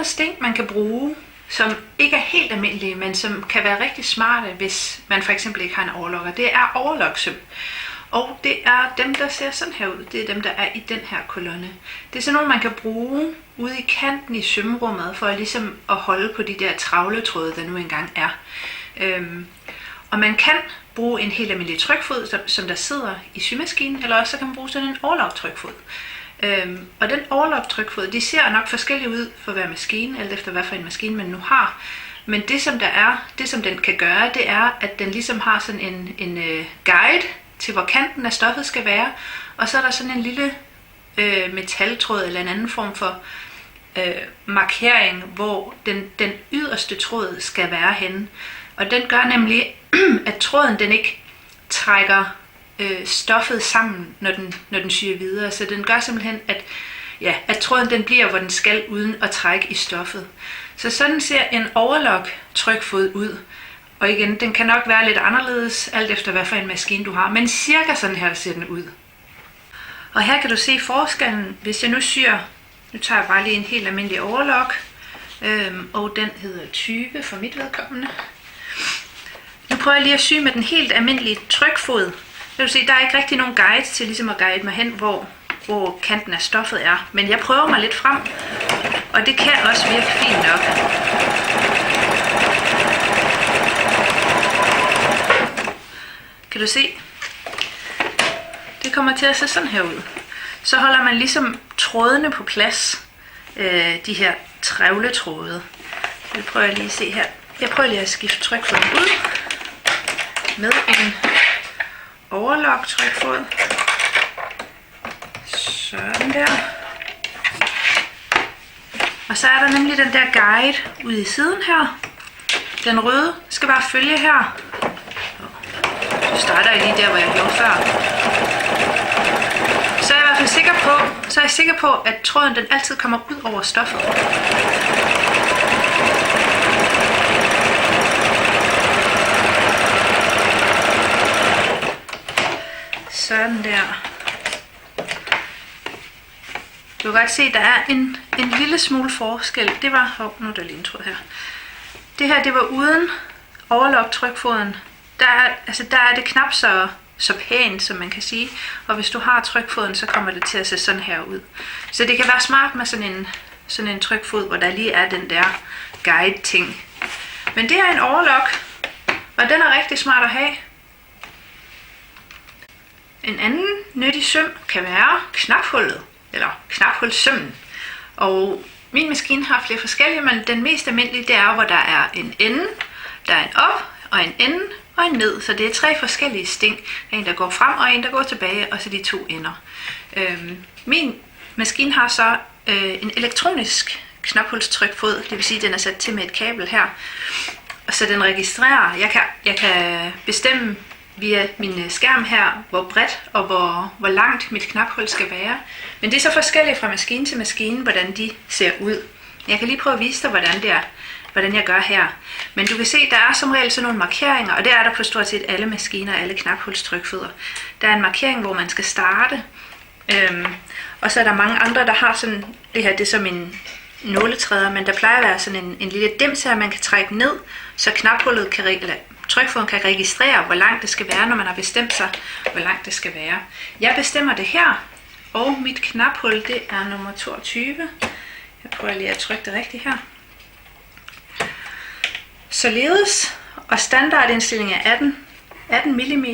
sting, man kan bruge, som ikke er helt almindelige, men som kan være rigtig smarte, hvis man for eksempel ikke har en overlokker, det er overlokssøm. Og det er dem, der ser sådan her ud. Det er dem, der er i den her kolonne. Det er sådan nogle, man kan bruge ude i kanten i sømrummet, for ligesom at holde på de der travletråde, der nu engang er. Og man kan bruge en helt almindelig trykfod, som der sidder i symaskinen, eller også så kan man bruge sådan en overloktrykfod. Og den overloktrykfod, de ser nok forskellige ud for hver maskine, alt efter hvad for en maskine man nu har. Men det som der er, det som den kan gøre, det er, at den ligesom har sådan en guide til hvor kanten af stoffet skal være, og så er der sådan en lille metaltråd eller en anden form for markering, hvor den yderste tråd skal være henne. Og den gør nemlig, at tråden den ikke trækker stoffet sammen, når den syr videre. Så den gør simpelthen, at tråden den bliver, hvor den skal, uden at trække i stoffet. Så sådan ser en overlok-trykfod ud. Og igen, den kan nok være lidt anderledes, alt efter hvad for en maskine du har, men cirka sådan her ser den ud. Og her kan du se forskellen, hvis jeg nu syr, nu tager jeg bare lige en helt almindelig overlok, og den hedder 20 for mit vedkommende. Nu prøver jeg lige at sy med den helt almindelige trykfod. Kan du se, der er ikke rigtig nogen guide til ligesom at guide mig hen, hvor kanten af stoffet er. Men jeg prøver mig lidt frem, og det kan også virke fint nok. Kan du se? Det kommer til at se sådan her ud. Så holder man ligesom trådene på plads, de her trævletråde. Det prøver jeg lige at se her. Jeg prøver lige at skifte trykfoden ud med en overlok-trykfod. Sådan der. Og så er der nemlig den der guide ude i siden her. Den røde skal bare følge her. Så starter jeg lige der, hvor jeg gjorde før. Så er jeg i hvert fald sikker på, at tråden den altid kommer ud over stoffet. Sådan der. Du kan godt se, at der er en lille smule forskel. Det var, nu er der lige en tråd her. Det her, det var uden overlok-trykfoden. Der er det knap så pænt, som man kan sige. Og hvis du har trykfoden, så kommer det til at se sådan her ud. Så det kan være smart med sådan en trykfod, hvor der lige er den der guide-ting. Men det er en overlok, og den er rigtig smart at have. En anden nyttig søm kan være knaphullet, eller knaphulssømmen. Og min maskine har flere forskellige, men den mest almindelige, det er, hvor der er en ende, der er en op, og en ende, og en ned. Så det er 3 forskellige sting. En, der går frem, og en, der går tilbage, og så de 2 ender. Min maskine har så en elektronisk knaphulstrykfod, det vil sige, at den er sat til med et kabel her. Og så den registrerer. Jeg kan bestemme via min skærm her, hvor bredt og hvor langt mit knaphul skal være. Men det er så forskelligt fra maskine til maskine, hvordan de ser ud. Jeg kan lige prøve at vise dig, hvordan jeg gør her. Men du kan se, der er som regel sådan nogle markeringer, og det er der på stort set alle maskiner, alle knaphulstrykfødder. Der er en markering, hvor man skal starte, og så er der mange andre, der har sådan, det her det er som en nåletræder, men der plejer at være sådan en lille dims her, man kan trække ned, så knaphullet trykfoden kan registrere, hvor langt det skal være, når man har bestemt sig, hvor langt det skal være. Jeg bestemmer det her, og mit knaphul, det er nummer 22. Jeg prøver lige at trykke det rigtigt her. Således, og standardindstilling er 18 mm.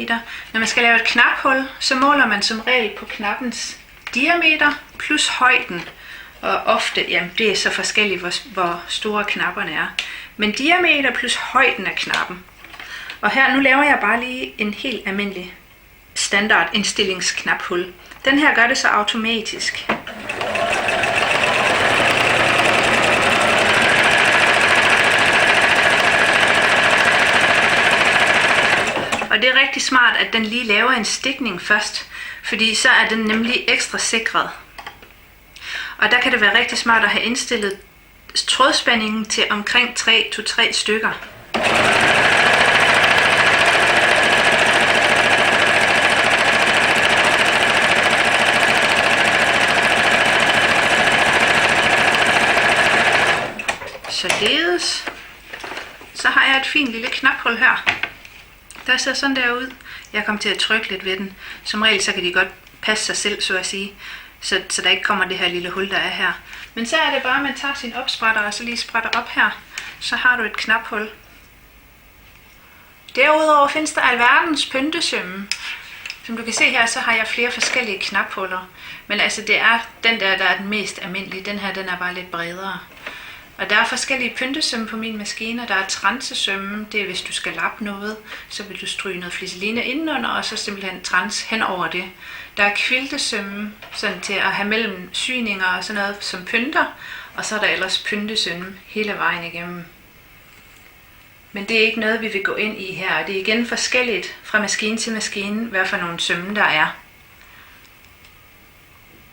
Når man skal lave et knaphul, så måler man som regel på knappens diameter plus højden. Og ofte, jamen det er så forskelligt, hvor store knapperne er. Men diameter plus højden af knappen. Og her, nu laver jeg bare lige en helt almindelig standardindstillingsknaphul. Den her gør det så automatisk. Og det er rigtig smart, at den lige laver en stikning først, fordi så er den nemlig ekstra sikret. Og der kan det være rigtig smart at have indstillet trådspændingen til omkring 3 stykker. Således. Så har jeg et fint lille knaphul her. Der ser sådan der ud. Jeg kommer til at trykke lidt ved den. Som regel så kan de godt passe sig selv, så at sige. Så der ikke kommer det her lille hul, der er her. Men så er det bare, at man tager sin opsprætter og så lige sprætter op her. Så har du et knaphul. Derudover findes der alverdens pyntesømme. Som du kan se her, så har jeg flere forskellige knaphuller. Men altså det er den der er den mest almindelige. Den her, den er bare lidt bredere. Og der er forskellige pyntesømme på min maskine. Der er transesømme, det er hvis du skal lappe noget. Så vil du stryge noget flisseline indenunder, og så simpelthen trans hen over det. Der er kviltesømme, sådan til at have mellem syninger og sådan noget som pynter. Og så er der ellers pyntesømme hele vejen igennem. Men det er ikke noget, vi vil gå ind i her. Det er igen forskelligt fra maskine til maskine, hvad for nogle sømme der er.